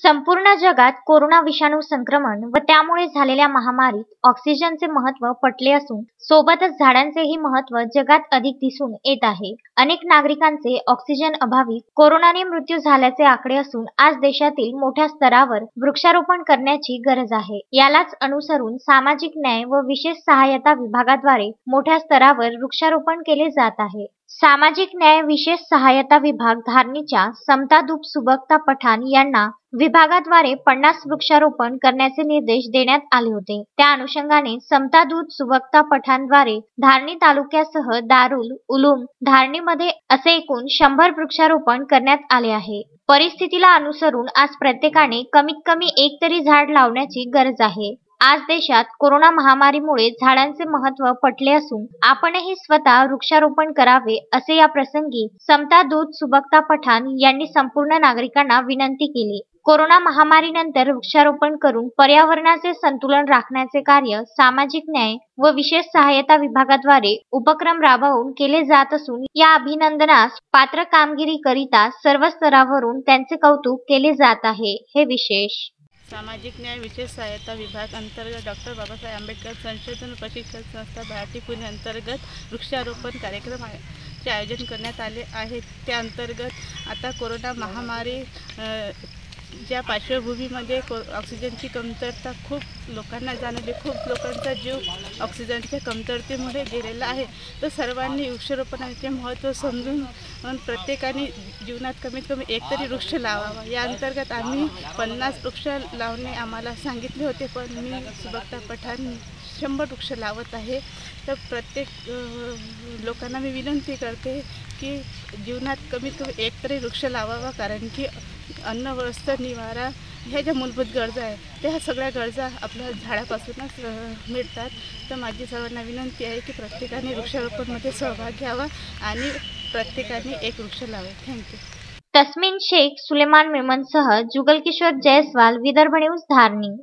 संपूर्ण जगात कोरोना विषाणू संक्रमण व त्यामुळे झालेल्या महामारीत ऑक्सिजनचे महत्त्व पटले असून सोबतच झाडांचेही महत्त्व जगात अधिक दिसून येत आहे। अनेक नागरिकांचे ऑक्सिजन अभावी कोरोनाने मृत्यू झाल्याचे आकडे असून आज देशातील मोठ्या स्तरावर वृक्षारोपण करण्याची गरज आहे। यालाच अनुसरून सामाजिक न्याय व विशेष सहाय्यता विभागाद्वारे मोठ्या स्तरावर वृक्षारोपण केले जात आहे। सामाजिक न्याय विशेष सहाय्यता विभाग धारणीच्या समता दूप सुबक्ता पठाण यांना विभागाद्वारे 50 वृक्षारोपण करण्याचे निर्देश देण्यात आले होते। त्या अनुषंगाने समता दूत सुबक्ता पठाणद्वारे धारणी तालुक्यासह दारुल उलूम धारणीमध्ये असे एकूण 100 वृक्षारोपण करण्यात आले आहे। परिस्थितीला अनुसरून आज प्रत्येकाने कमीत कमी एक तरी झाड लावण्याची गरज आहे। आज देशात कोरोना महामारीमुळे झाडांचे महत्त्व पटले असून आपणही स्वतः वृक्षारोपण करावे असे या प्रसंगी समता दूत सुबक्ता पठाण यांनी संपूर्ण नागरिकांना विनंती केली। कोरोना महामारीनंतर वृक्षारोपण करून पर्यावरणाचे संतुलन राखण्याचे कार्य सामाजिक न्याय व विशेष सहाय्यता विभागाद्वारे उपक्रम राबवून केले जात असून या अभिनंदनास पात्र कामगिरीकरिता सर्व स्तरावरून त्यांचे कौतुक केले जात आहे। हे विशेष सामाजिक न्याय विशेष सहाय्यता विभाग अंतर्गत डॉक्टर बाबासाहेब आंबेडकर संशोधन प्रशिक्षण संस्था भारती पुणे अंतर्गत वृक्षारोपण कार्यक्रमाचे आयोजन करण्यात आले आहे। त्या अंतर्गत आता कोरोना महामारी ज्या पार्श्वभूमीमध्ये ऑक्सिजनची कमतरता खूप लोकांना जाणवली, खूप लोकांचा जीव ऑक्सिजनच्या कमतरतेमुळे गेलेला आहे। तर सर्वांनी वृक्षारोपणाचे महत्त्व समजून प्रत्येकाने जीवनात कमीत कमी एक तरी वृक्ष लावावा। या अंतर्गत आम्ही 50 वृक्ष लावणे आम्हाला सांगितले होते, पण मी सुबक्ता पठाण 100 वृक्ष लावत आहे। तर प्रत्येक लोकांना मी विनंती करते की जीवनात कमीत कमी एक तरी वृक्ष लावावा, कारण की अन्न, वस्त्र, निवारा ह्या ज्या मूलभूत गरजा आहेत त्या सगळ्या गरजा आपल्या झाडापासूनच मिळतात। तर माझी सर्वांना विनंती आहे की प्रत्येकाने वृक्षारोपणमध्ये सहभाग घ्यावा आणि प्रत्येकाने एक वृक्ष लावे। थँक्यू। तस्मीन शेख, सुलेमान मेमनसह जुगल किशोर जयस्वाल, विदर्भ न्यूज, धारणी।